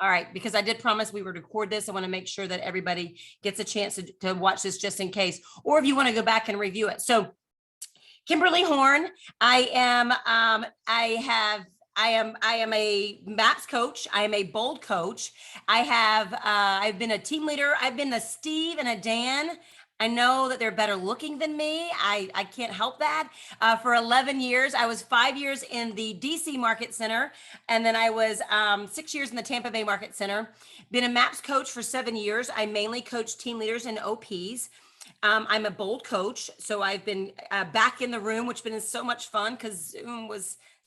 All right, because I did promise we would record this. I want to make sure that everybody gets a chance to watch this just in case, or if you want to go back and review it. So Kimberly Horn, I am a MAPS coach. I am a bold coach. I've been a team leader. I've been a Steve and a Dan. I know that they're better looking than me. I can't help that. For 11 years, I was 5 years in the DC Market Center, and then I was 6 years in the Tampa Bay Market Center. Been a MAPS coach for 7 years. I mainly coach team leaders and OPs. I'm a bold coach, so I've been back in the room, which has been so much fun because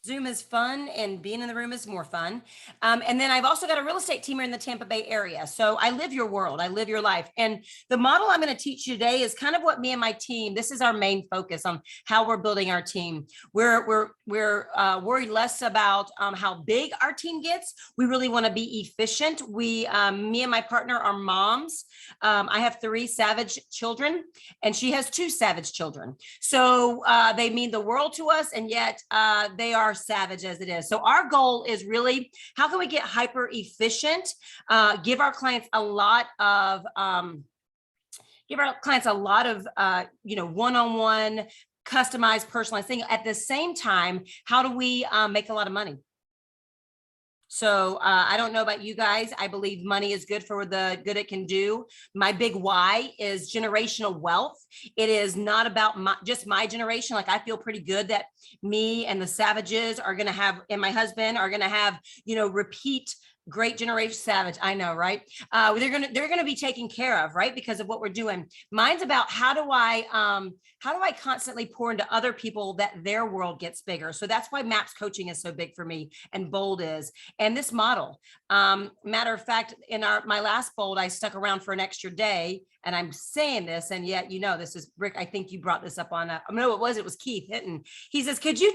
Zoom is fun and being in the room is more fun. And then I've also got a real estate team here in the Tampa Bay area. So I live your world, I live your life. And the model I'm going to teach you today is kind of what me and my team, this is our main focus on how we're building our team. We're worried less about how big our team gets. We really want to be efficient. Me and my partner are moms. I have 3 savage children and she has 2 savage children. So they mean the world to us, and yet they are savage as it is. So our goal is really, how can we get hyper efficient, give our clients a lot of one-on-one customized, personalized thing. At the same time, how do we make a lot of money? So I don't know about you guys. I believe money is good for the good it can do. My big why is generational wealth. It is not about just my generation. Like, I feel pretty good that me and the Savages are going to have, and my husband are going to have, repeat great generation savage. I know, right? They're gonna be taken care of, right? Because of what we're doing. Mine's about how do I constantly pour into other people that their world gets bigger. So that's why MAPS coaching is so big for me, and bold is, and this model. Matter of fact, in my last bold, I stuck around for an extra day, and I'm saying this, and yet, this is Rick. I think you brought this up on it was Keith Hinton. He says, could you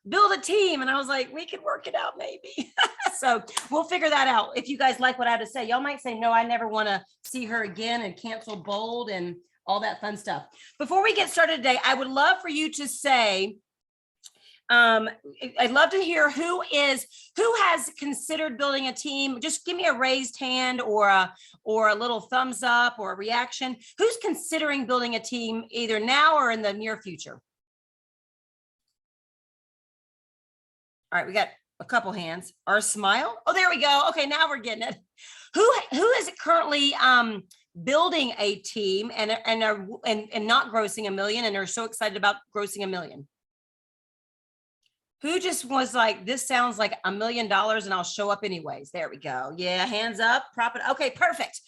build a team? And I was like, we could work it out maybe. So we'll figure that out. If you guys like what I have to say, y'all might say, no, I never want to see her again, and cancel bold and all that fun stuff. Before we get started today, I would love for you to say, I'd love to hear who has considered building a team. Just give me a raised hand or a little thumbs up or a reaction. Who's considering building a team either now or in the near future? All right, we got a couple hands. Our smile. Oh, there we go. Okay, now we're getting it. Who is currently building a team and not grossing $1 million and are so excited about grossing $1 million? Who just was like, this sounds like $1 million and I'll show up anyways? There we go. Yeah, hands up, prop it. Okay, perfect.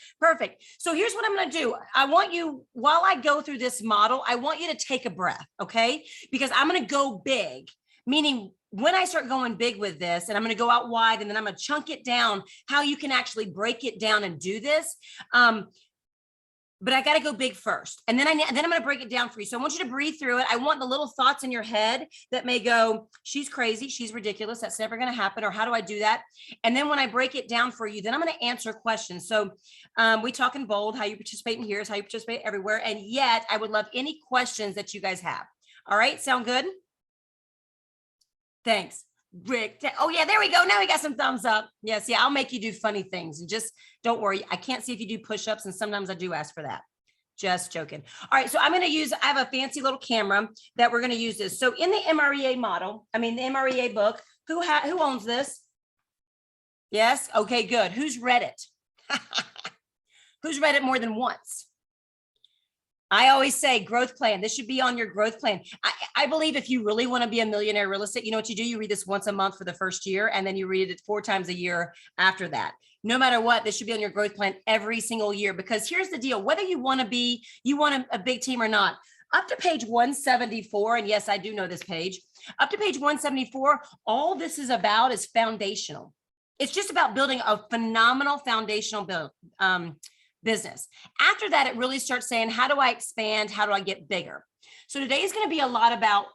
So here's what I'm going to do. I want you, while I go through this model, I want you to take a breath, okay? Because I'm going to go big, meaning when I start going big with this, and I'm going to go out wide, and then I'm going to chunk it down, how you can actually break it down and do this. But I got to go big first. And then I'm going to break it down for you. So I want you to breathe through it. I want the little thoughts in your head that may go, she's crazy, she's ridiculous, that's never going to happen, or how do I do that? And then when I break it down for you, then I'm going to answer questions. So we talk in bold, how you participate in here is how you participate everywhere. And yet I would love any questions that you guys have. All right, sound good? Thanks, Rick. Oh yeah, there we go. Now we got some thumbs up. Yes, yeah, I'll make you do funny things, and just don't worry. I can't see if you do push-ups, and sometimes I do ask for that. Just joking. All right, so I have a fancy little camera that we're going to use this. So in the MREA model, the MREA book, who owns this? Yes. Okay, good. Who's read it? Who's read it more than once? I always say growth plan. This should be on your growth plan. I believe if you really want to be a millionaire real estate, you know what you do? You read this once a month for the first year, and then you read it 4 times a year after that. No matter what, this should be on your growth plan every single year, because here's the deal. Whether you want a big team or not, up to page 174, and yes, I do know this page, up to page 174, all this is about is foundational. It's just about building a phenomenal foundational business. After that, it really starts saying, how do I expand? How do I get bigger? So today is going to be a lot about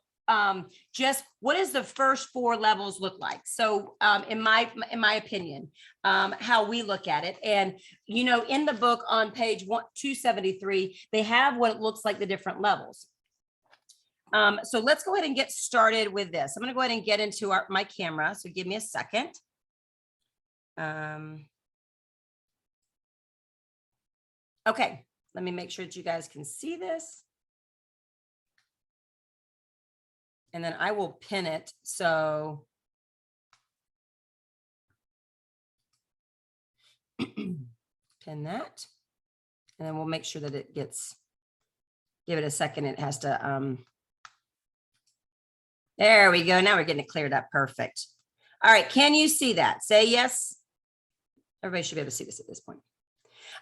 just what does the first 4 levels look like? So in my opinion, how we look at it. And, in the book on page 273, they have what it looks like, the different levels. So let's go ahead and get started with this. I'm going to go ahead and get into my camera. So give me a second. Okay, let me make sure that you guys can see this. And then I will pin it. So pin that. And then we'll make sure that it gets, give it a second. It has to, there we go. Now we're getting it cleared up. Perfect. All right. Can you see that? Say yes. Everybody should be able to see this at this point.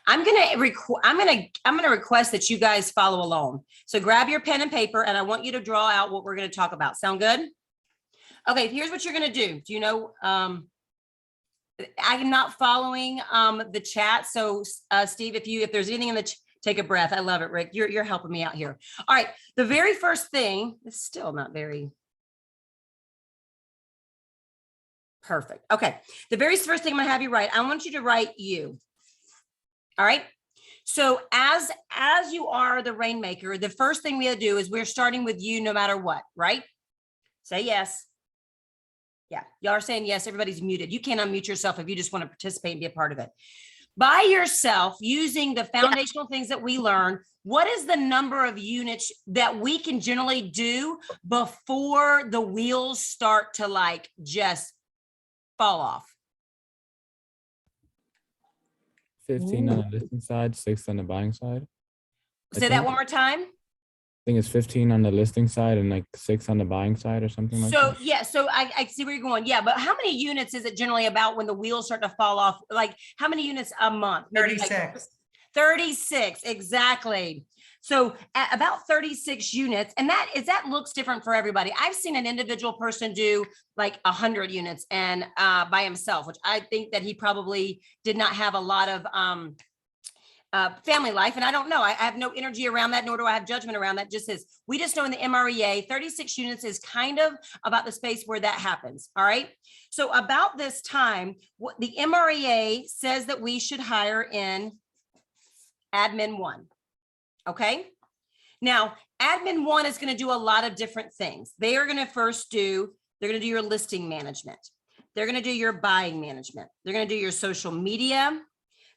I'm going to request that you guys follow along. So grab your pen and paper and I want you to draw out what we're going to talk about. Sound good? Okay. Here's what you're going to do. Do you know, I'm not following the chat. So Steve, if there's anything in the take a breath. I love it, Rick. You're helping me out here. All right. The very first thing is still not very perfect. Okay. The very first thing I'm going to have you write, I want you to write you. All right. So as you are the rainmaker, the first thing we'll do is we're starting with you no matter what, right? Say yes. Yeah. Y'all are saying yes. Everybody's muted. You can't unmute yourself if you just want to participate and be a part of it. By yourself, using the foundational things that we learn, what is the number of units that we can generally do before the wheels start to like just fall off? 15 on the listing side, 6 on the buying side. Say that one more time. I think it's 15 on the listing side and like 6 on the buying side or something like that. So yeah, so I see where you're going. Yeah, but how many units is it generally about when the wheels start to fall off? Like how many units a month? Maybe 36. Like 36, exactly. So at about 36 units, and that looks different for everybody. I've seen an individual person do like 100 units and by himself, which I think that he probably did not have a lot of family life. And I don't know, I have no energy around that, nor do I have judgment around that. Just as we just know in the MREA, 36 units is kind of about the space where that happens. All right. So about this time, what the MREA says that we should hire in admin 1. Okay. Now, admin 1 is going to do a lot of different things. They are going to they're going to do your listing management. They're going to do your buying management. They're going to do your social media.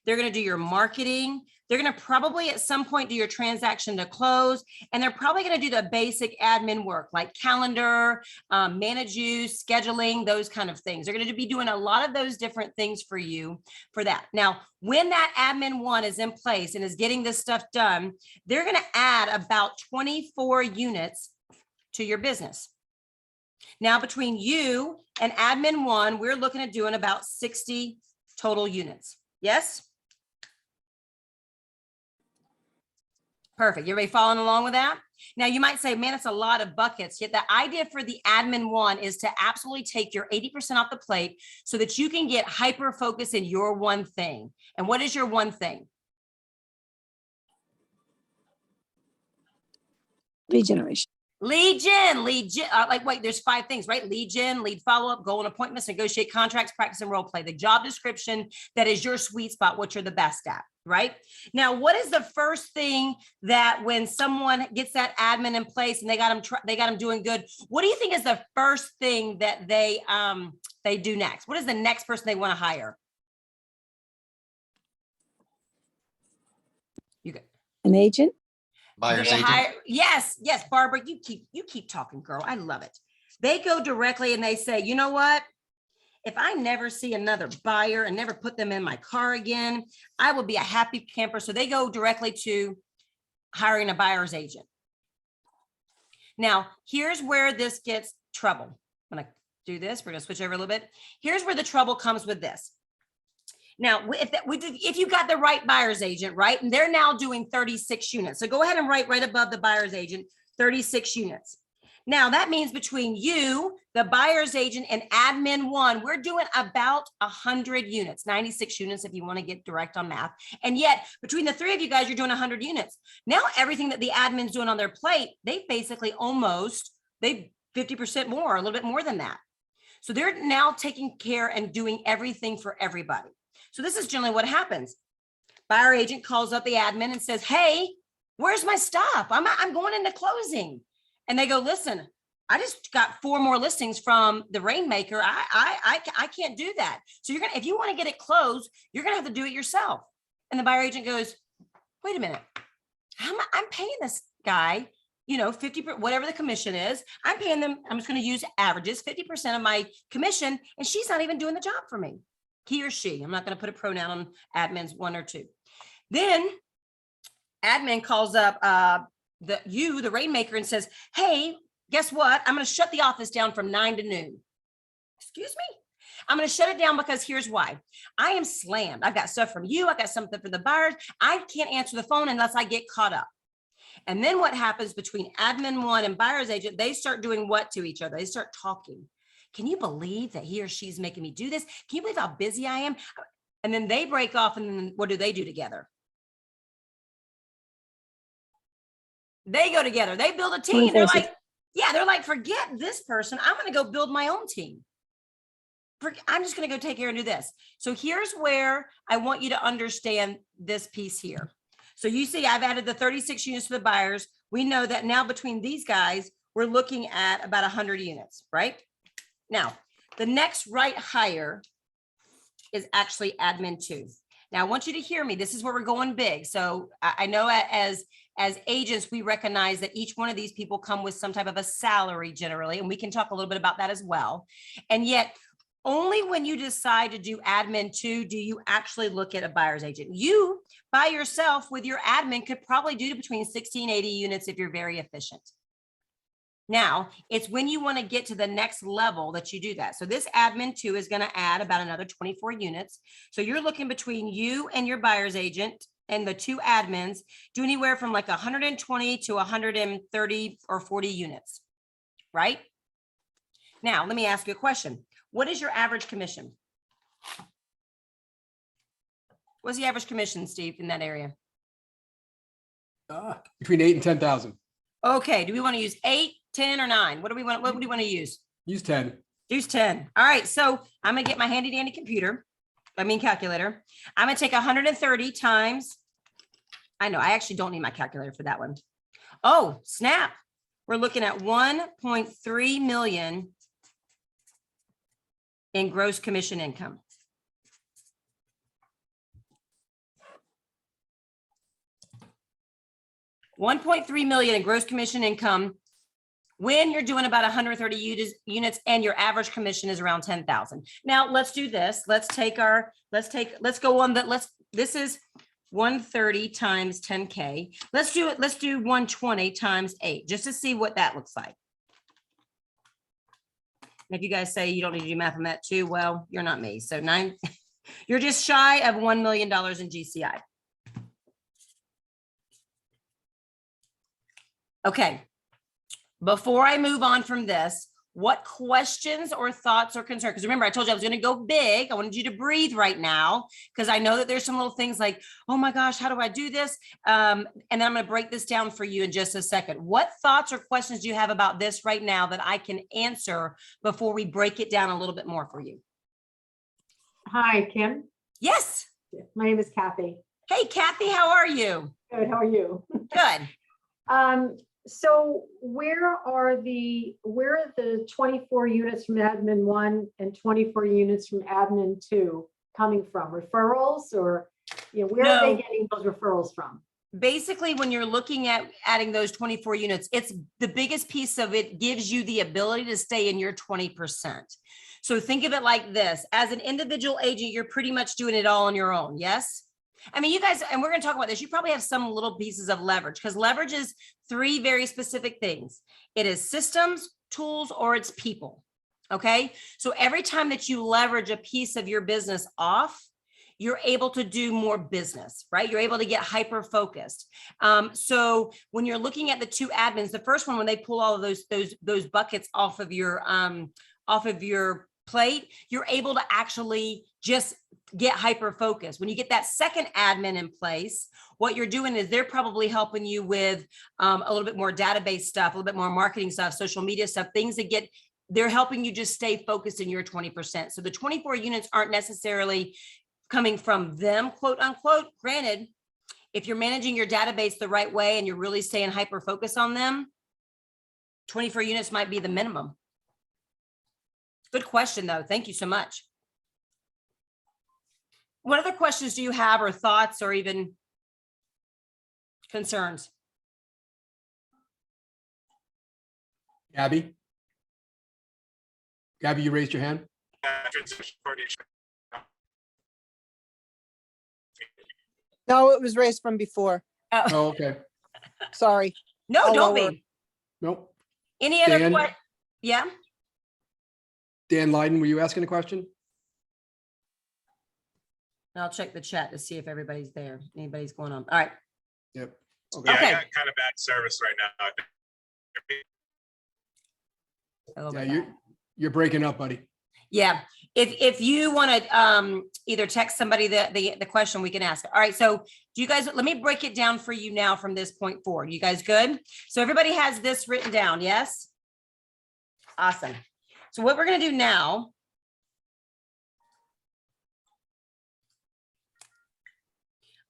They're going to do your marketing. They're going to probably at some point do your transaction to close. And they're probably going to do the basic admin work like calendar, manage you, scheduling, those kind of things. They're going to be doing a lot of those different things for you for that. Now, when that admin 1 is in place and is getting this stuff done, they're going to add about 24 units to your business. Now, between you and admin 1, we're looking at doing about 60 total units. Yes? Perfect. Everybody following along with that? Now you might say, man, it's a lot of buckets. Yet the idea for the admin 1 is to absolutely take your 80% off the plate so that you can get hyper focused in your one thing. And what is your one thing? Lead generation. Lead gen, like, wait, there's 5 things, right? Lead gen, lead follow-up, goal and appointments, negotiate contracts, practice and role play. The job description that is your sweet spot, what you're the best at, right? Now, what is the first thing that when someone gets that admin in place and they got them doing good, what do you think is the first thing that they do next? What is the next person they want to hire? You got An agent. Yes, Barbara, you keep talking, girl. I love it. They go directly and they say, you know what? If I never see another buyer and never put them in my car again, I will be a happy camper. So they go directly to hiring a buyer's agent. Now, here's where this gets trouble. I'm going to do this. We're going to switch over a little bit. Here's where the trouble comes with this. Now, if you got the right buyer's agent, right, and they're now doing 36 units. So go ahead and write right above the buyer's agent, 36 units. Now, that means between you, the buyer's agent, and admin 1, we're doing about 100 units, 96 units if you want to get direct on math. And yet, between the 3 of you guys, you're doing 100 units. Now, everything that the admin's doing on their plate, they basically they 50% more, a little bit more than that. So they're now taking care and doing everything for everybody. So this is generally what happens. Buyer agent calls up the admin and says, hey, where's my stuff? I'm going into closing. And they go, listen, I just got 4 more listings from the Rainmaker. I can't do that. So if you want to get it closed, you're going to have to do it yourself. And the buyer agent goes, wait a minute. I'm paying this guy, 50, whatever the commission is. I'm paying them. I'm just going to use averages, 50% of my commission. And she's not even doing the job for me. He or she. I'm not going to put a pronoun on admins 1 or 2. Then admin calls up the Rainmaker and says, hey, guess what? I'm going to shut the office down from 9 to noon. Excuse me? I'm going to shut it down because here's why. I am slammed. I've got stuff from you. I got something for the buyers. I can't answer the phone unless I get caught up. And then what happens between admin 1 and buyer's agent, they start doing what to each other? They start talking. Can you believe that he or she's making me do this? Can you believe how busy I am? And then they break off, and then what do they do together? They go together. They build a team. They're like, forget this person. I'm going to go build my own team. I'm just going to go take care and do this. So here's where I want you to understand this piece here. So you see, I've added the 36 units to the buyers. We know that now between these guys, we're looking at about 100 units, right? Now, the next right higher is actually admin 2. Now, I want you to hear me. This is where we're going big. So I know as agents, we recognize that each one of these people come with some type of a salary generally, and we can talk a little bit about that as well. And yet, only when you decide to do admin 2 do you actually look at a buyer's agent. You, by yourself with your admin, could probably do between 60 and 80 units if you're very efficient. Now, it's when you want to get to the next level that you do that. So this admin 2 is going to add about another 24 units. So you're looking between you and your buyer's agent and the 2 admins do anywhere from like 120 to 130 or 40 units, right? Now, let me ask you a question. What is your average commission? What's the average commission, Steve, in that area? Between 8 and 10,000. Okay. Do we want to use 8, 10, or 9? What do we want to use? Use 10. Use 10. All right. So I'm going to get my handy dandy calculator. I'm going to take 130 times. I know I actually don't need my calculator for that one. Oh, snap. We're looking at 1.3 million in gross commission income. $1.3 million in gross commission income when you're doing about 130 units and your average commission is around 10,000. Now let's do this. Let's go on that. This is 130 times 10K. Let's do 120 times 8 just to see what that looks like. If you guys say you don't need to do math on that too, well, you're not me. So 9, you're just shy of $1 million in GCI. Okay. Before I move on from this, what questions or thoughts or concerns? Because remember, I told you I was going to go big. I wanted you to breathe right now because I know that there's some little things like, oh my gosh, how do I do this? And then I'm going to break this down for you in just a second. What thoughts or questions do you have about this right now that I can answer before we break it down a little bit more for you? Hi, Kim. Yes. My name is Kathy. Hey, Kathy, how are you? Good. How are you? Good. So where are the 24 units from admin 1 and 24 units from admin 2 coming from? Referrals, or where are they getting those referrals from? Basically, when you're looking at adding those 24 units, it's the biggest piece of it gives you the ability to stay in your 20%. So think of it like this. As an individual agent, you're pretty much doing it all on your own. Yes. I mean, you guys, and we're going to talk about this. You probably have some little pieces of leverage because leverage is 3 very specific things. It is systems, tools, or it's people. Okay. So every time that you leverage a piece of your business off, you're able to do more business, right? You're able to get hyper focused. So when you're looking at the 2 admins, the first one, when they pull all of those buckets off of your plate, you're able to actually just get hyper focused. When you get that second admin in place, what you're doing is they're probably helping you with a little bit more database stuff, a little bit more marketing stuff, social media stuff, things that they're helping you just stay focused in your 20%. So the 24 units aren't necessarily coming from them, quote unquote. Granted, if you're managing your database the right way and you're really staying hyper focused on them, 24 units might be the minimum. Good question, though. Thank you so much. What other questions do you have, or thoughts, or even concerns? Gabby? Gabby, you raised your hand? No, it was raised from before. Oh, Oh, okay. Sorry. no, I'll don't lower. be. Nope. Any other Dan? Yeah. Dan Lyden, were you asking a question? I'll check the chat to see if everybody's there. Anybody's going on. All right. Yep. Yeah, Okay. Okay. I got kind of bad service right now. A little Yeah, bit bad. you're breaking up, buddy. Yeah, if you want to either text somebody the question, we can ask. All right, so do you guys, let me break it down for you now from this point forward. You guys good? So everybody has this written down, yes? Awesome. So what we're going to do now,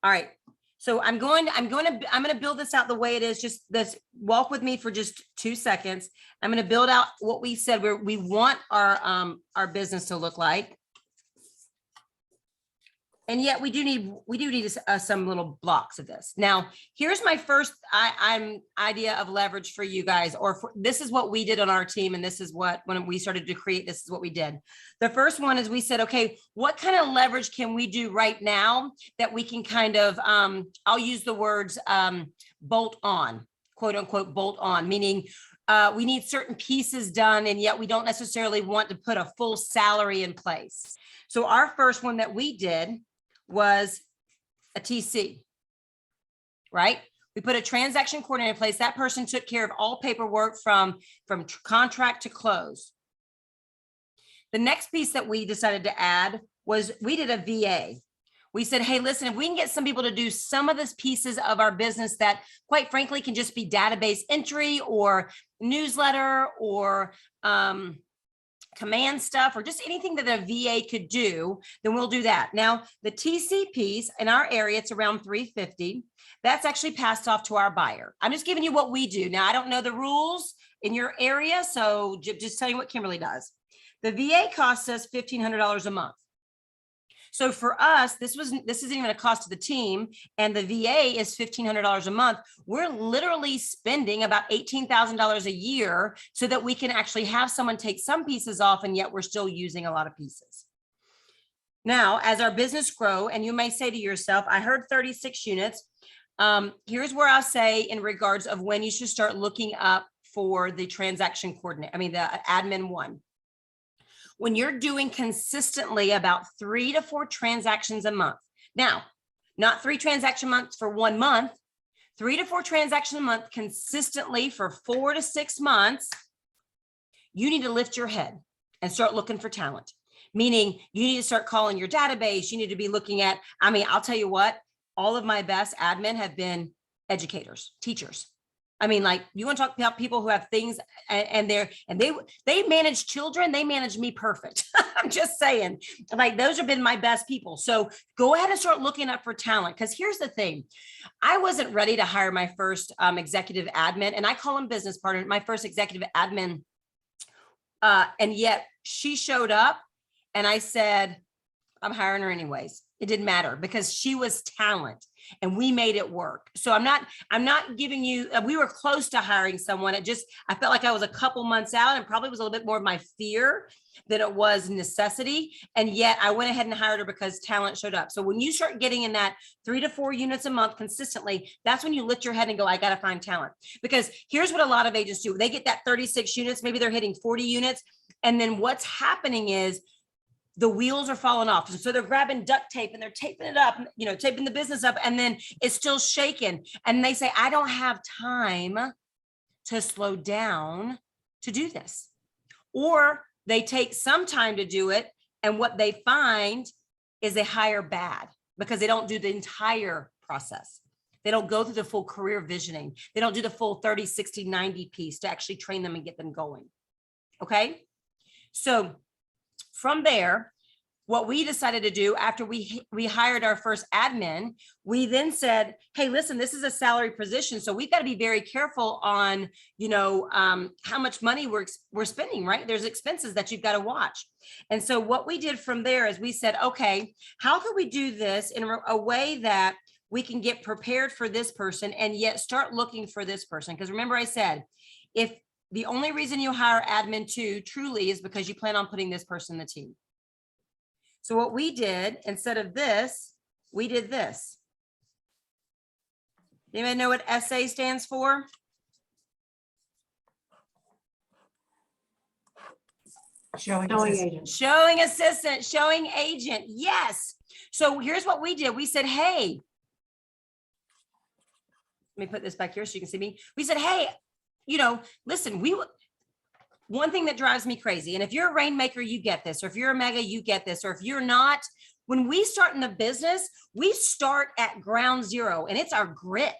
all right. So I'm going to build this out the way it is. Just this, walk with me for just 2 seconds. I'm going to build out what we said we want our business to look like. And yet we do need some little blocks of this. Now, here's my first idea of leverage for you guys, this is what we did on our team. And this is what, when we started to create, this is what we did. The first one is we said, okay, what kind of leverage can we do right now that we can kind of, I'll use the words bolt on, quote unquote, bolt on, meaning we need certain pieces done, and yet we don't necessarily want to put a full salary in place. So our first one that we did was a TC, right? We put a transaction coordinator in place. That person took care of all paperwork from contract to close. The next piece that we decided to add was we did a VA. We said, hey, listen, if we can get some people to do some of these pieces of our business that quite frankly can just be database entry or newsletter or command stuff, or just anything that a VA could do, then we'll do that. Now, the TC piece in our area, it's around $350. That's actually passed off to our buyer. I'm just giving you what we do. Now, I don't know the rules in your area, so just tell you what Kimberly does. The VA costs us $1,500 a month. So for us, this isn't even a cost to the team, and the VA is $1,500 a month. We're literally spending about $18,000 a year so that we can actually have someone take some pieces off, and yet we're still using a lot of pieces. Now, as our business grow, and you may say to yourself, I heard 36 units. Here's where I'll say in regards of when you should start looking up for the transaction coordinator, the admin one. When you're doing consistently about 3 to 4 transactions a month. Now, not 3 transaction months for 1 month, 3 to 4 transactions a month consistently for 4 to 6 months, you need to lift your head and start looking for talent. Meaning you need to start calling your database. You need to be looking at, I'll tell you what, all of my best admin have been educators, teachers. You want to talk about people who have things and they manage children, they manage me perfect. I'm just saying, those have been my best people. So go ahead and start looking up for talent. Because here's the thing, I wasn't ready to hire my first executive admin, and I call him business partner, my first executive admin. And yet she showed up and I said, I'm hiring her anyways. It didn't matter because she was talent and we made it work. So I'm not giving you, we were close to hiring someone. I felt like I was a couple months out, and probably was a little bit more of my fear than it was necessity. And yet I went ahead and hired her because talent showed up. So when you start getting in that 3 to 4 units a month consistently, that's when you lift your head and go, I got to find talent. Because here's what a lot of agents do. They get that 36 units, maybe they're hitting 40 units. And then what's happening is the wheels are falling off. So they're grabbing duct tape and they're taping it up, taping the business up, and then it's still shaking. And they say, I don't have time to slow down to do this. Or they take some time to do it, and what they find is they hire bad because they don't do the entire process. They don't go through the full career visioning. They don't do the full 30, 60, 90 piece to actually train them and get them going. Okay. So from there, what we decided to do after we hired our first admin, we then said, hey, listen, this is a salary position. So we've got to be very careful on, how much money we're spending, right? There's expenses that you've got to watch. And so what we did from there is we said, okay, how can we do this in a way that we can get prepared for this person and yet start looking for this person? Because remember I said, if the only reason you hire admin 2 truly is because you plan on putting this person in the team. So what we did, instead of this, we did this. Anybody know what SA stands for? Showing agent. Showing assistant, showing agent. Yes. So here's what we did. We said, hey, let me put this back here so you can see me. We said, hey, listen, one thing that drives me crazy, and if you're a rainmaker, you get this, or if you're a mega, you get this, or if you're not, when we start in the business, we start at ground zero, and it's our grit.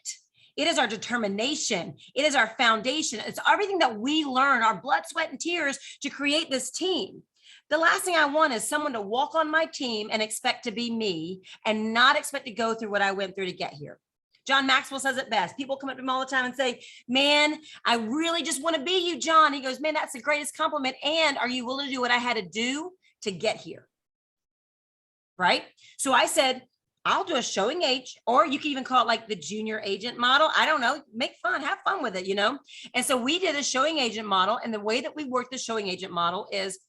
It is our determination. It is our foundation. It's everything that we learn, our blood, sweat, and tears to create this team. The last thing I want is someone to walk on my team and expect to be me and not expect to go through what I went through to get here. John Maxwell says it best. People come up to him all the time and say, man, I really just want to be you, John. He goes, man, that's the greatest compliment. And are you willing to do what I had to do to get here? Right? So I said, I'll do a showing age, or you can even call it like the junior agent model. I don't know, make fun, have fun with it, And so we did a showing agent model. And the way that we worked the showing agent model is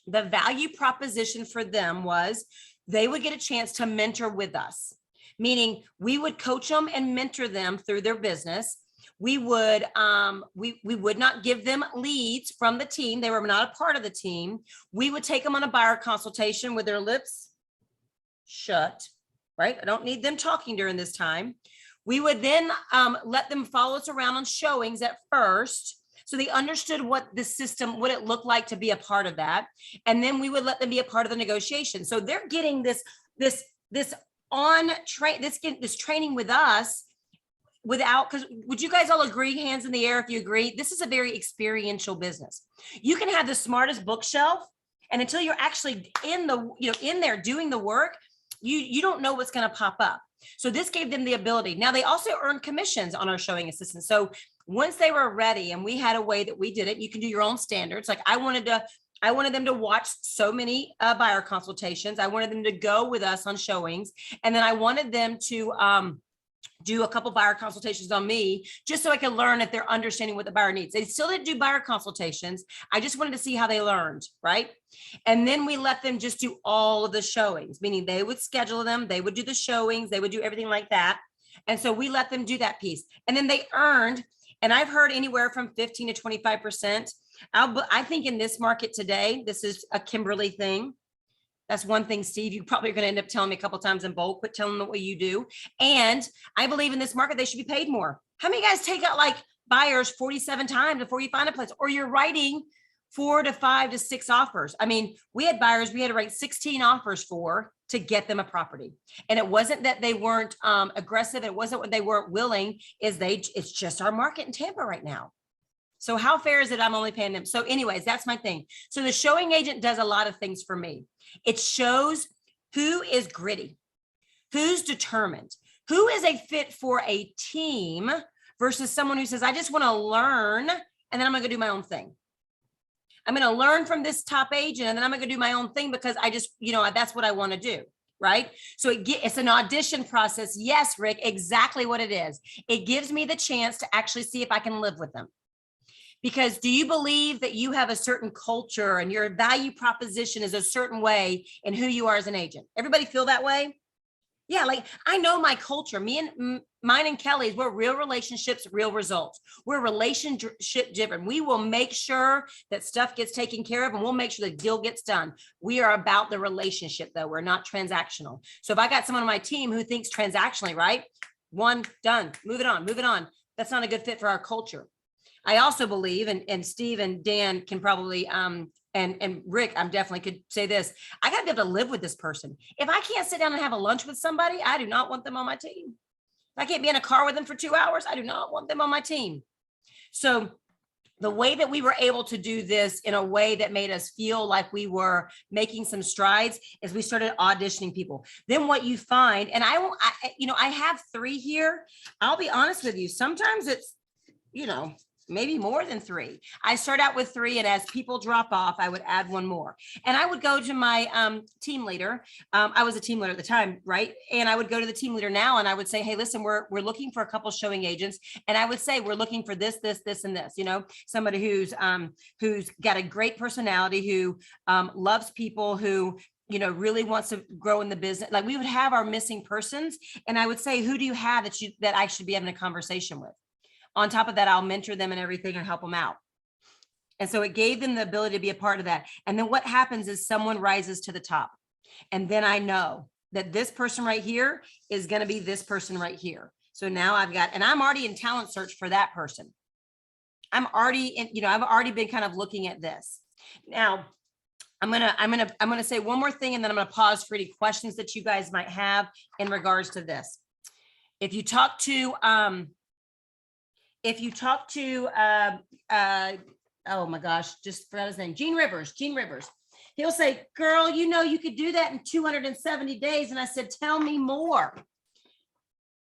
the value proposition for them was they would get a chance to mentor with us. Meaning we would coach them and mentor them through their business. We would we would not give them leads from the team. They were not a part of the team. We would take them on a buyer consultation with their lips shut, right? I don't need them talking during this time. We would then let them follow us around on showings at first. So they understood what the system, what it looked like to be a part of that. And then we would let them be a part of the negotiation. So they're getting this training with us without, because would you guys all agree, hands in the air if you agree, this is a very experiential business. You can have the smartest bookshelf, and until you're actually in there doing the work, you don't know what's going to pop up. So this gave them the ability. Now they also earned commissions on our showing assistants. So once they were ready, and we had a way that we did it, you can do your own standards. Like I wanted them to watch so many buyer consultations. I wanted them to go with us on showings. And then I wanted them to do a couple buyer consultations on me, just so I could learn if they're understanding what the buyer needs. They still didn't do buyer consultations. I just wanted to see how they learned, right? And then we let them just do all of the showings, meaning they would schedule them, they would do the showings, they would do everything like that. And so we let them do that piece. And then they earned, and I've heard anywhere from 15 to 25%. I think in this market today, this is a Kimberly thing. That's one thing, Steve, you probably are going to end up telling me a couple times in bulk, quit telling them the way you do. And I believe in this market, they should be paid more. How many guys take out like buyers 47 times before you find a place, or you're writing 4 to 5 to 6 offers? I mean, we had buyers we had to write 16 offers for to get them a property. And it wasn't that they weren't aggressive. It wasn't what they weren't willing, it's just our market in Tampa right now. So how fair is it I'm only paying them? So anyways, that's my thing. So the showing agent does a lot of things for me. It shows who is gritty, who's determined, who is a fit for a team versus someone who says, I just want to learn and then I'm going to do my own thing. I'm going to learn from this top agent and then I'm going to do my own thing because I just, that's what I want to do. Right? So it's an audition process. Yes, Rick, exactly what it is. It gives me the chance to actually see if I can live with them. Because do you believe that you have a certain culture and your value proposition is a certain way in who you are as an agent? Everybody feel that way? Yeah, like I know my culture. Mine and Kelly's, we're real relationships, real results. We're relationship driven. We will make sure that stuff gets taken care of and we'll make sure the deal gets done. We are about the relationship though. We're not transactional. So if I got someone on my team who thinks transactionally, right? One, done, move it on. That's not a good fit for our culture. I also believe, and Steve and Dan can probably, and Rick, I'm definitely could say this, I gotta be able to live with this person. If I can't sit down and have a lunch with somebody, I do not want them on my team. If I can't be in a car with them for 2 hours, I do not want them on my team. So the way that we were able to do this in a way that made us feel like we were making some strides is we started auditioning people. Then what you find, and I have 3 here. I'll be honest with you. Sometimes it's, maybe more than 3. I start out with 3, and as people drop off, I would add 1 more. And I would go to my team leader. I was a team leader at the time, right? And I would go to the team leader now, and I would say, hey, listen, we're looking for a couple showing agents. And I would say, we're looking for this, this, this, and this, somebody who's got a great personality, who loves people, who really wants to grow in the business. Like, we would have our missing persons. And I would say, who do you have that I should be having a conversation with? On top of that, I'll mentor them and everything and help them out. And so it gave them the ability to be a part of that. And then what happens is someone rises to the top. And then I know that this person right here is going to be this person right here. So now I'm already in talent search for that person. I've already been kind of looking at this. Now, I'm gonna say one more thing, and then I'm gonna pause for any questions that you guys might have in regards to this. If you talk to oh my gosh, just forgot his name, Gene Rivers, he'll say, girl, you could do that in 270 days. And I said, tell me more.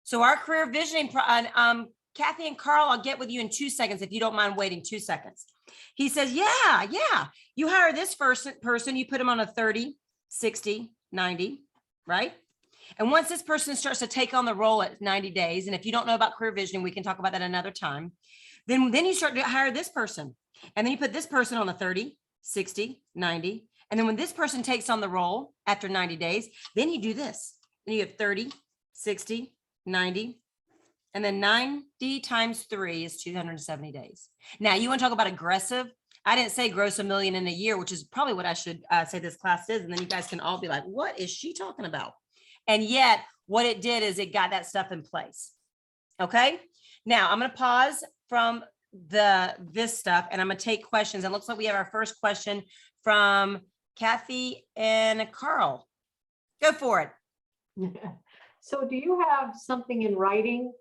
So our career visioning, Kathy and Carl, I'll get with you in 2 seconds, if you don't mind waiting 2 seconds. He says, yeah, you hire this person, you put him on a 30, 60, 90, right? And once this person starts to take on the role at 90 days, and if you don't know about career visioning, we can talk about that another time, then you start to hire this person. And then you put this person on a 30, 60, 90. And then when this person takes on the role after 90 days, then you do this. And you have 30, 60, 90. And then 90 times 3 is 270 days. Now, you want to talk about aggressive? I didn't say gross $1 million in a year, which is probably what I should say this class is. And then you guys can all be like, what is she talking about? And yet what it did is it got that stuff in place. Okay. Now I'm going to pause from this stuff, and I'm going to take questions. It looks like we have our first question from Kathy and Carl. Go for it. So do you have something in writing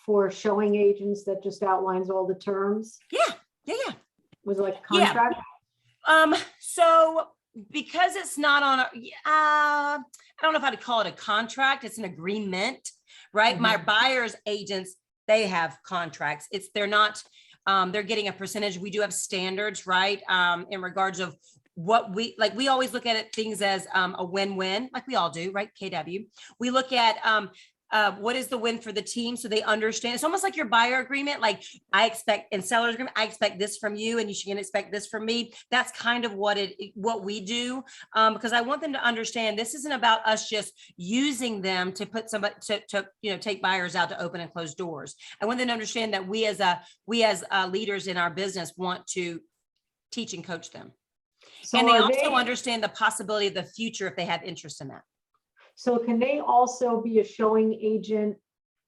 for showing agents that just outlines all the terms? Yeah. Was it like a contract? So because it's not on I don't know if I'd call it a contract, it's an agreement, right? Mm-hmm. My buyer's agents, they have contracts. They're not, they're getting a percentage. We do have standards, right? In regards of what we always look at it, things as a win-win, like we all do, right? KW. We look at what is the win for the team, so they understand. It's almost like your buyer agreement. Like, I expect, in seller's agreement, I expect this from you, and you should expect this from me. That's kind of what we do, because I want them to understand this isn't about us just using them to put somebody to take buyers out to open and close doors. I want them to understand that we as leaders in our business want to teach and coach them, So and they are also understand the possibility of the future if they have interest in that. So can they also be a showing agent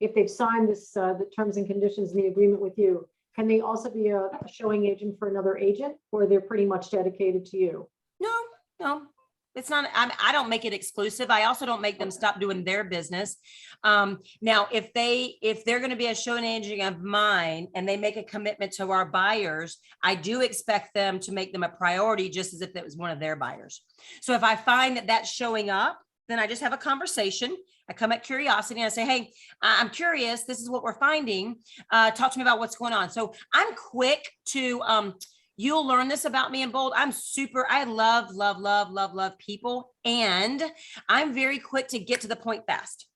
if they've signed this, the terms and conditions and the agreement with you? Can they also be a showing agent for another agent, or they're pretty much dedicated to you? No, it's not. I don't make it exclusive. I also don't make them stop doing their business. Now, if they're going to be a showing agent of mine and they make a commitment to our buyers, I do expect them to make them a priority, just as if it was one of their buyers. So if I find that that's showing up, then I just have a conversation. I come at curiosity and I say, hey, I'm curious. This is what we're finding. Talk to me about what's going on. So I'm quick to, you'll learn this about me in Bold. I love people. And I'm very quick to get to the point fast.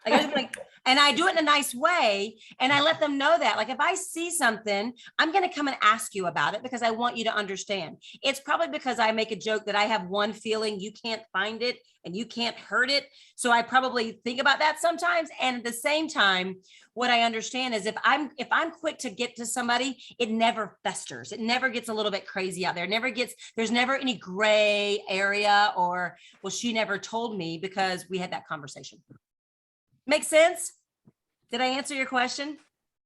And I do it in a nice way. And I let them know that, like, if I see something, I'm going to come and ask you about it because I want you to understand. It's probably because I make a joke that I have one feeling, you can't find it and you can't hurt it. So I probably think about that sometimes. And at the same time, what I understand is if I'm quick to get to somebody, it never festers. It never gets a little bit crazy out there. There's never any gray area or, well, she never told me, because we had that conversation. Make sense? Did I answer your question?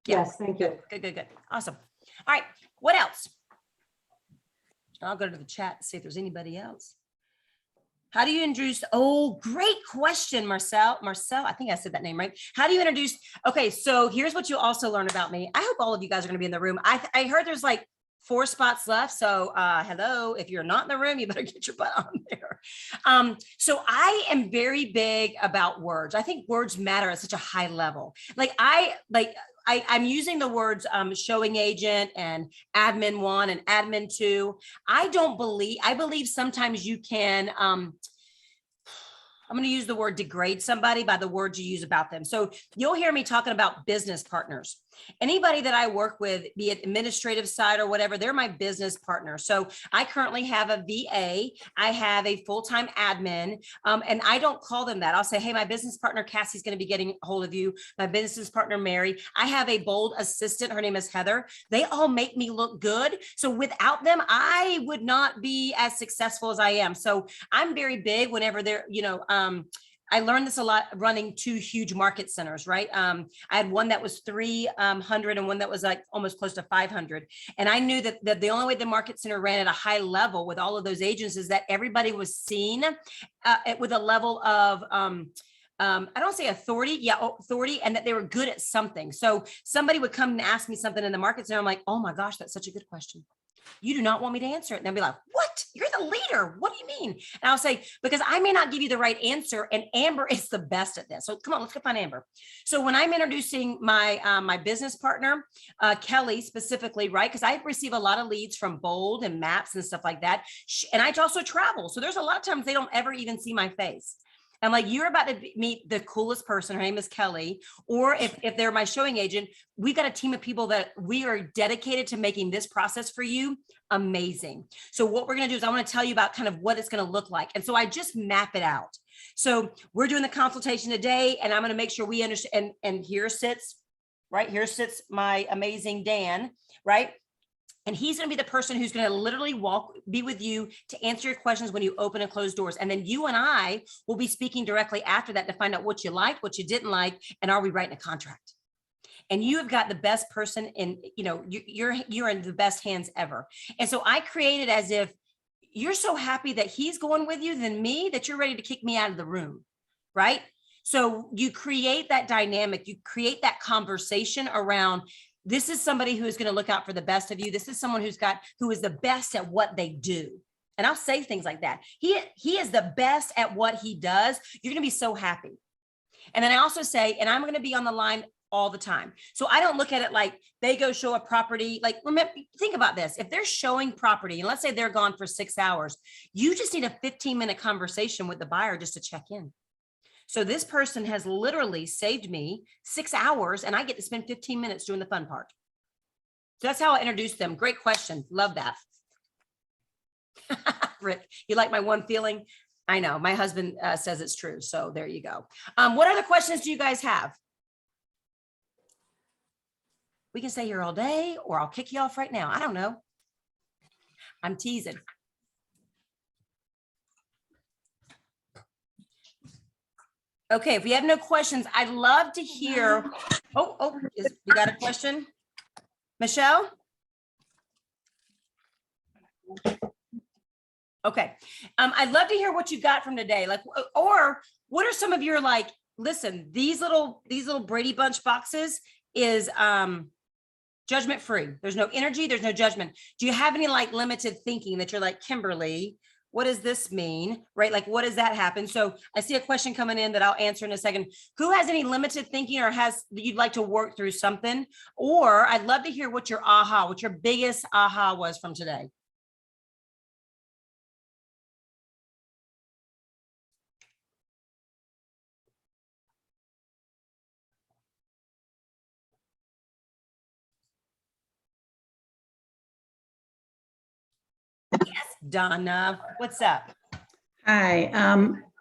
Yes, thank you. Good. Awesome. All right. What else? I'll go to the chat and see if there's anybody else. How do you introduce? Oh, great question, Marcel. Marcel, I think I said that name right. How do you introduce? Okay, so here's what you'll also learn about me. I hope all of you guys are going to be in the room. I heard there's like 4 spots left. So hello, if you're not in the room, you better get your butt on there. So I am very big about words. I think words matter at such a high level. I'm using the words showing agent and admin 1 and admin 2. I believe sometimes you can, I'm going to use the word degrade somebody by the words you use about them. So you'll hear me talking about business partners. Anybody that I work with, be it administrative side or whatever, they're my business partner. So I currently have a VA, I have a full-time admin, and I don't call them that. I'll say, hey, my business partner, Cassie's going to be getting a hold of you. My business partner, Mary. I have a bold assistant. Her name is Heather. They all make me look good. So without them, I would not be as successful as I am. So I'm very big whenever they're, I learned this a lot running 2 huge market centers, right? I had one that was 300 and one that was like almost close to 500. And I knew that the only way the market center ran at a high level with all of those agents is that everybody was seen with a level of, I don't say authority, authority, and that they were good at something. So somebody would come and ask me something in the market center. I'm like, oh my gosh, that's such a good question. You do not want me to answer it. And they'll be like, what? You're the leader. What do you mean? And I'll say, because I may not give you the right answer. And Amber is the best at this. So come on, let's go find Amber. So when I'm introducing my my business partner, Kelly specifically, right? Because I receive a lot of leads from Bold and Maps and stuff like that. And I also travel. So there's a lot of times they don't ever even see my face. I'm like, you're about to meet the coolest person. Her name is Kelly. Or if they're my showing agent, we've got a team of people that we are dedicated to making this process for you amazing. So what we're going to do is I want to tell you about kind of what it's going to look like. And so I just map it out. So we're doing the consultation today, and I'm going to make sure we understand. And here sits my amazing Dan, right? And he's going to be the person who's going to literally be with you to answer your questions when you open and close doors. And then you and I will be speaking directly after that to find out what you liked, what you didn't like, and are we writing a contract? And you have got the best person in, you're in the best hands ever. And so I created as if you're so happy that he's going with you than me, that you're ready to kick me out of the room, right? So you create that dynamic, you create that conversation around, this is somebody who is going to look out for the best of you. This is someone who is the best at what they do. And I'll say things like that. He is the best at what he does. You're going to be so happy. And then I also say, and I'm going to be on the line all the time. So I don't look at it like they go show a property. Like, remember, think about this. If they're showing property, and let's say they're gone for 6 hours, you just need a 15-minute conversation with the buyer just to check in. So this person has literally saved me 6 hours, and I get to spend 15 minutes doing the fun part. So that's how I introduce them. Great question. Love that. Rick, you like my one feeling? I know my husband says it's true. So there you go. What other questions do you guys have? We can stay here all day, or I'll kick you off right now. I don't know. I'm teasing. Okay, if we have no questions, I'd love to hear. We got a question? Michelle? Okay, I'd love to hear what you got from today. Like, or what are some of your, like, listen, these little Brady Bunch boxes is judgment free. There's no energy, there's no judgment. Do you have any like limited thinking that you're like, Kimberly, what does this mean? Right? Like, what does that happen? So I see a question coming in that I'll answer in a second. Who has any limited thinking, or you'd like to work through something? Or I'd love to hear what your biggest aha was from today. Yes, Donna, what's up? Hi,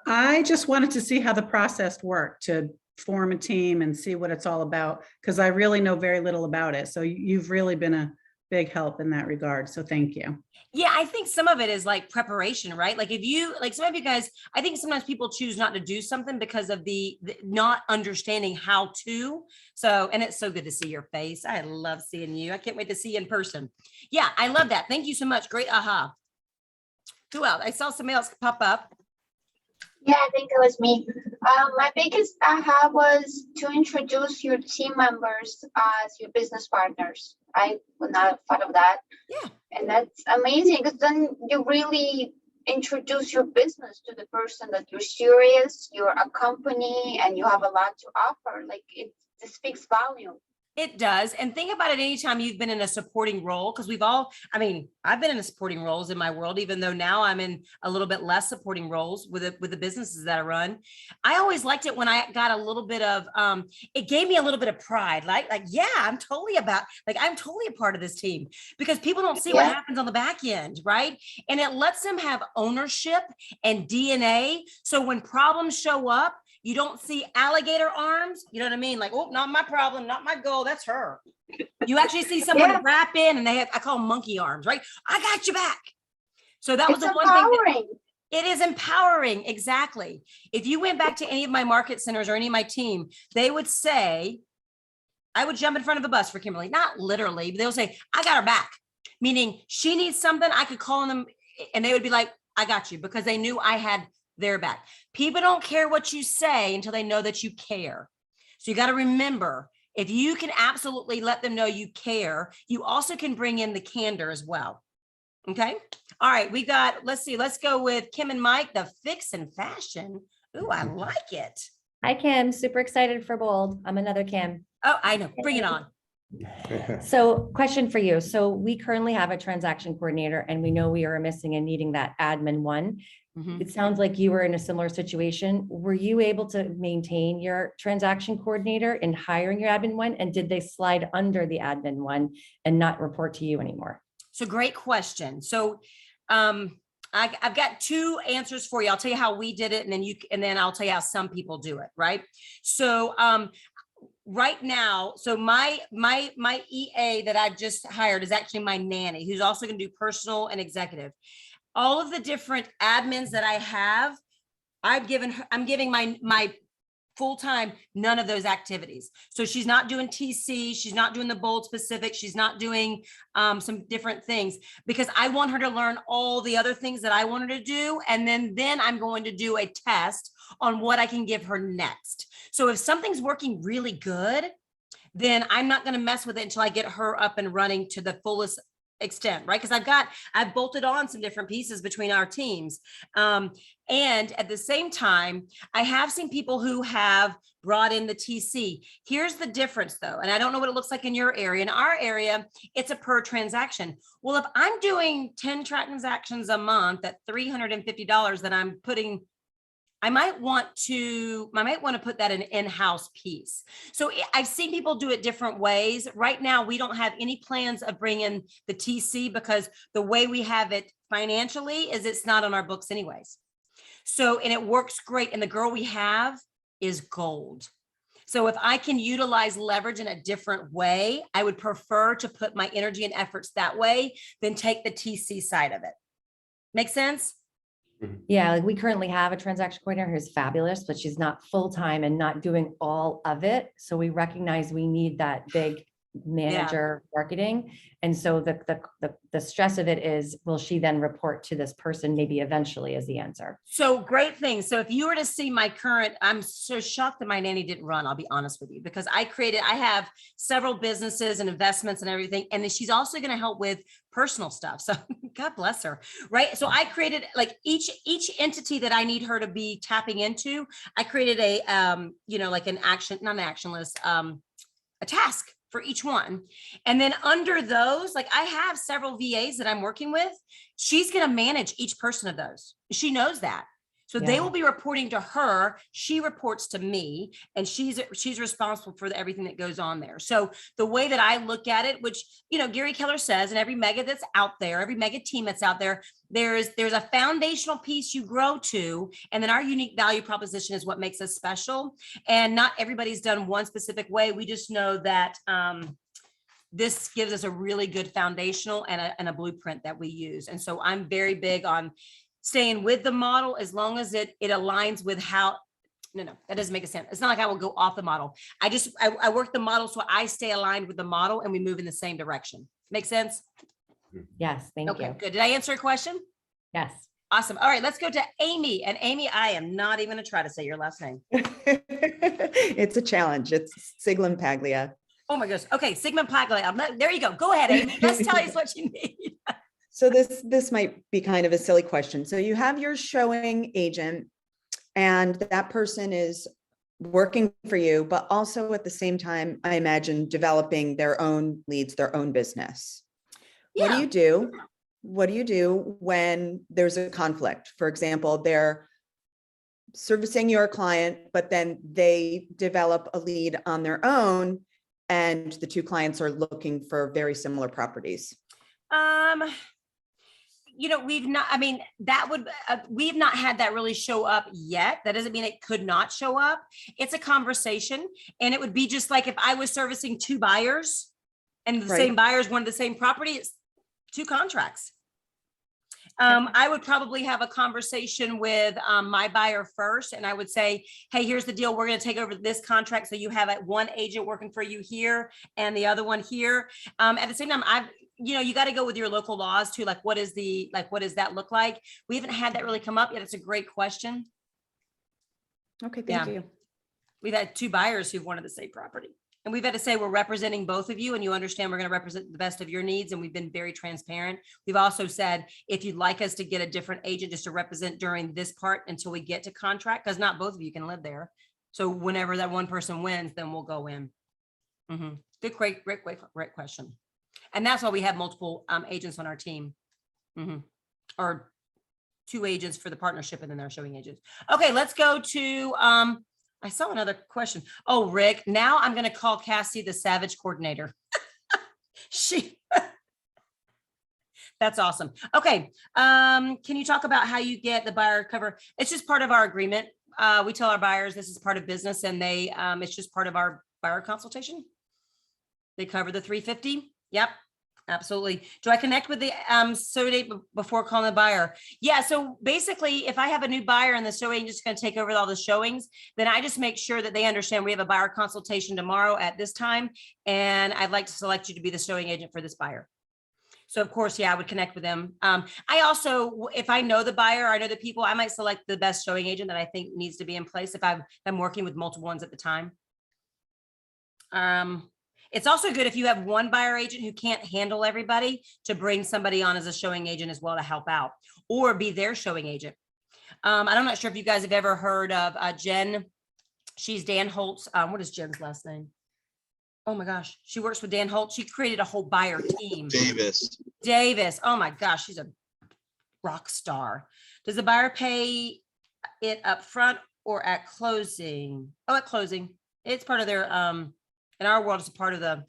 I just wanted to see how the process worked to form a team and see what it's all about, because I really know very little about it. So you've really been a big help in that regard. So thank you. Yeah, I think some of it is like preparation, right? Like if you, like some of you guys, I think sometimes people choose not to do something because of the not understanding how to. So, and it's so good to see your face. I love seeing you. I can't wait to see you in person. Yeah, I love that. Thank you so much. Great aha. Who else? I saw somebody else pop up. Yeah, I think it was me. My biggest aha was to introduce your team members as your business partners. I would not have thought of that. Yeah. And that's amazing because then you really introduce your business to the person that you're serious, you're a company, and you have a lot to offer. Like it speaks volume. It does. And think about it anytime you've been in a supporting role, because I've been in a supporting roles in my world, even though now I'm in a little bit less supporting roles with the businesses that I run. I always liked it when I got a little bit of, it gave me a little bit of pride. Yeah, I'm totally a part of this team, because people don't see what happens on the back end, right? And it lets them have ownership and DNA. So when problems show up, you don't see alligator arms. You know what I mean? Like, oh, not my problem, not my goal. That's her. You actually see someone wrap in and I call them monkey arms, right? I got you back. So that was the one thing. It is empowering. Exactly. If you went back to any of my market centers or any of my team, they would say, I would jump in front of a bus for Kimberly, not literally, but they'll say, I got her back. Meaning she needs something, I could call on them and they would be like, I got you, because they knew I had their back. People don't care what you say until they know that you care. So you got to remember, if you can absolutely let them know you care, you also can bring in the candor as well. Okay. All right. We got, let's go with Kim and Mike, the fix and fashion. Ooh, I like it. Hi, Kim. Super excited for Bold. I'm another Kim. Oh, I know. Bring it on. So question for you. So we currently have a transaction coordinator and we know we are missing and needing that admin one. Mhm. It sounds like you were in a similar situation. Were you able to maintain your transaction coordinator in hiring your admin one? And did they slide under the admin one and not report to you anymore? So great question. So I've got two answers for you. I'll tell you how we did it, and then I'll tell you how some people do it, right? So right now, so my EA that I've just hired is actually my nanny, who's also going to do personal and executive. All of the different admins that I have, I'm giving my full-time none of those activities. So she's not doing TC, she's not doing the Bold specific, she's not doing some different things, because I want her to learn all the other things that I want her to do. And then I'm going to do a test on what I can give her next. So if something's working really good, then I'm not going to mess with it until I get her up and running to the fullest extent, right? Because I've bolted on some different pieces between our teams. And at the same time, I have seen people who have brought in the TC. Here's the difference though. And I don't know what it looks like in your area. In our area, it's a per transaction. Well, if I'm doing 10 transactions a month at $350 that I'm putting, I might want to put that in in-house piece. So I've seen people do it different ways. Right now, we don't have any plans of bringing the TC, because the way we have it financially is it's not on our books anyways. So, and it works great. And the girl we have is gold. So if I can utilize leverage in a different way, I would prefer to put my energy and efforts that way than take the TC side of it. Make sense? Yeah, like we currently have a transaction coordinator who's fabulous, but she's not full-time and not doing all of it. So we recognize we need that big manager marketing. And so the stress of it is, will she then report to this person maybe eventually, is the answer. So great thing. So if you were to see my current, I'm so shocked that my nanny didn't run, I'll be honest with you, because I have several businesses and investments and everything. And then she's also going to help with personal stuff. So God bless her. Right. So I created like each entity that I need her to be tapping into. I created a, like an action, not an action list, a task for each one. And then under those, like I have several VAs that I'm working with. She's going to manage each person of those. She knows that. So they will be reporting to her. She reports to me, and she's responsible for everything that goes on there. So the way that I look at it, which, Gary Keller says, and every mega that's out there, every mega team that's out there, there's a foundational piece you grow to, and then our unique value proposition is what makes us special. And not everybody's done one specific way. We just know that this gives us a really good foundational and a blueprint that we use. And so I'm very big on staying with the model as long as it aligns with how. No, that doesn't make a sense. It's not like I will go off the model. I work the model so I stay aligned with the model and we move in the same direction. Make sense? Yes, thank you. Okay, good. Did I answer your question? Yes. Awesome. All right, let's go to Amy. And Amy, I am not even gonna try to say your last name. It's a challenge. It's Siglin Paglia. Oh my gosh. Okay, Sigmund Paglia. There you go. Go ahead, Amy. Just tell us what you need. So this might be kind of a silly question. So you have your showing agent and that person is working for you, but also at the same time, I imagine developing their own leads, their own business. What do Yeah. you do? What do you do when there's a conflict? For example, they're servicing your client, but then they develop a lead on their own and the two clients are looking for very similar properties. We've not, I mean, that would, we've not had that really show up yet. That doesn't mean it could not show up. It's a conversation. And it would be just like if I was servicing two buyers and the Right. same buyers wanted the same property, it's two contracts. I would probably have a conversation with my buyer first, and I would say, hey, here's the deal. We're going to take over this contract. So you have one agent working for you here and the other one here. At the same time, you got to go with your local laws too. Like, what does that look like? We haven't had that really come up yet. It's a great question. Okay, thank Yeah. you. We've had two buyers who've wanted the same property. And we've had to say we're representing both of you and you understand we're going to represent the best of your needs. And we've been very transparent. We've also said, if you'd like us to get a different agent just to represent during this part until we get to contract, because not both of you can live there. So whenever that one person wins, then we'll go in. Good, great question. And that's why we have multiple agents on our team. Or two agents for the partnership and then they're showing agents. Okay, let's go to, I saw another question. Oh, Rick, now I'm going to call Cassie the Savage Coordinator. That's awesome. Okay. Can you talk about how you get the buyer cover? It's just part of our agreement. We tell our buyers this is part of business and it's just part of our buyer consultation. They cover the $350. Yep. Absolutely. Do I connect with the show date before calling the buyer? Yeah. So basically, if I have a new buyer and the show agent is going to take over all the showings, then I just make sure that they understand we have a buyer consultation tomorrow at this time. And I'd like to select you to be the showing agent for this buyer. So of course, yeah, I would connect with them. I also, if I know the buyer, I know the people, I might select the best showing agent that I think needs to be in place if I'm working with multiple ones at the time. It's also good if you have one buyer agent who can't handle everybody to bring somebody on as a showing agent as well to help out or be their showing agent. I'm not sure if you guys have ever heard of Jen. She's Dan Holt's. What is Jen's last name? Oh my gosh. She works with Dan Holt. She created a whole buyer team. Davis. Oh my gosh. She's a rock star. Does the buyer pay it up front or at closing? Oh, at closing. It's part of their, in our world, it's a part of the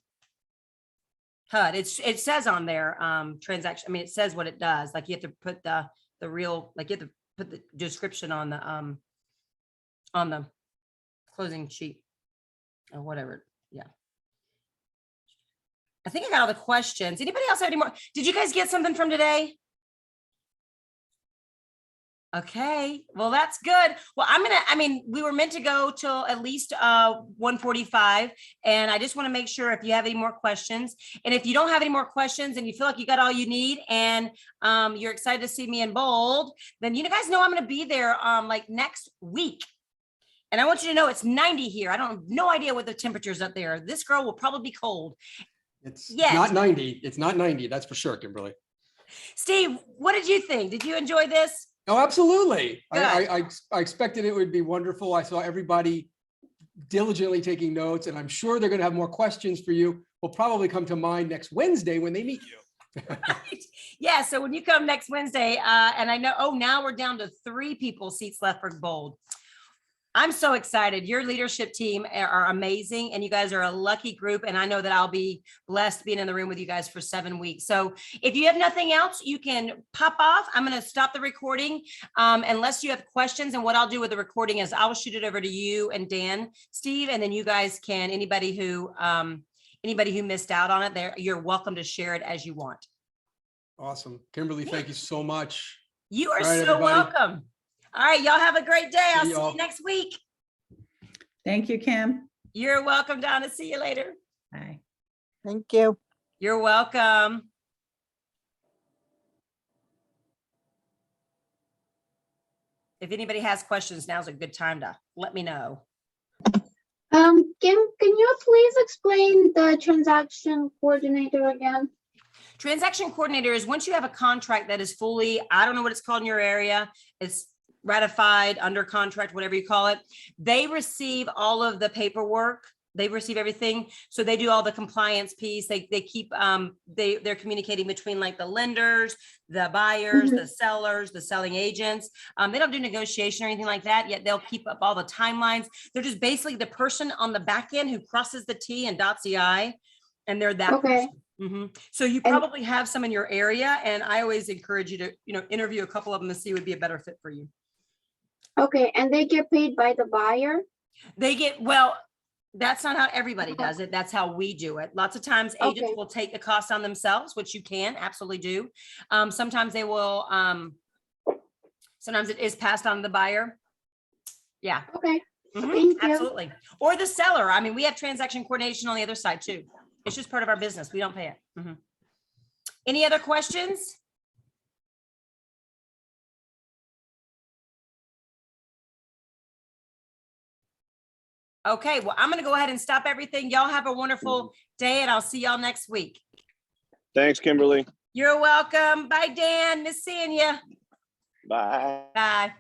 HUD. It says on their transaction. I mean, it says what it does. Like you have to put the real, like you have to put the description on the closing sheet or whatever. Yeah. I think I got all the questions. Anybody else have any more? Did you guys get something from today? Okay, well, that's good. Well, we were meant to go till at least 1:45. And I just want to make sure if you have any more questions, and if you don't have any more questions and you feel like you got all you need and you're excited to see me in bold, then you guys know I'm going to be there like next week. And I want you to know it's 90 here. I don't have no idea what the temperature's up there. This girl will probably be cold. It's Yes. not 90. It's not 90. That's for sure, Kimberly. Steve, what did you think? Did you enjoy this? Oh, absolutely. Good. I expected it would be wonderful. I saw everybody diligently taking notes, and I'm sure they're going to have more questions for you. Will probably come to mind next Wednesday when they meet you. Yeah, so when you come next Wednesday, and I know, now we're down to 3 people seats left for bold. I'm so excited. Your leadership team are amazing and you guys are a lucky group. And I know that I'll be blessed being in the room with you guys for 7 weeks. So if you have nothing else, you can pop off. I'm going to stop the recording unless you have questions. And what I'll do with the recording is I'll shoot it over to you and Dan, Steve, and then you guys can, anybody who missed out on it there, you're welcome to share it as you want. Awesome. Kimberly, thank you so much. You are All right, so everybody. welcome. All right, y'all have a great day. I'll see y'all. you next week. Thank you, Kim. You're welcome, Donna. See you later. Bye. Thank you. You're welcome. if anybody has questions, now's a good time to let me know. Can you please explain the transaction coordinator again? Transaction coordinator is once you have a contract that is fully, I don't know what it's called in your area, it's ratified, under contract, whatever you call it. They receive all of the paperwork. They receive everything. So they do all the compliance piece. They keep, they're communicating between like the lenders, the buyers, the sellers, the selling agents. They don't do negotiation or anything like that, yet they'll keep up all the timelines. They're just basically the person on the back end who crosses the T and dots the I, and they're that Okay. person. So you probably have some in your area, and I always encourage you to, interview a couple of them and see who would be a better fit for you. Okay, and they get paid by the buyer? Well, that's not how everybody does it. That's how we do it. Lots of times agents Okay. will take the cost on themselves, which you can absolutely do. Sometimes they will, sometimes it is passed on to the buyer. Yeah. Okay, Mhm, thank you. absolutely. Or the seller. I mean, we have transaction coordination on the other side too. It's just part of our business. We don't pay it. Mhm. Any other questions? Okay, well, I'm gonna go ahead and stop everything. Y'all have a wonderful day, and I'll see y'all next week. Thanks, Kimberly. You're welcome. Bye, Dan. Miss seeing you. Bye. Bye.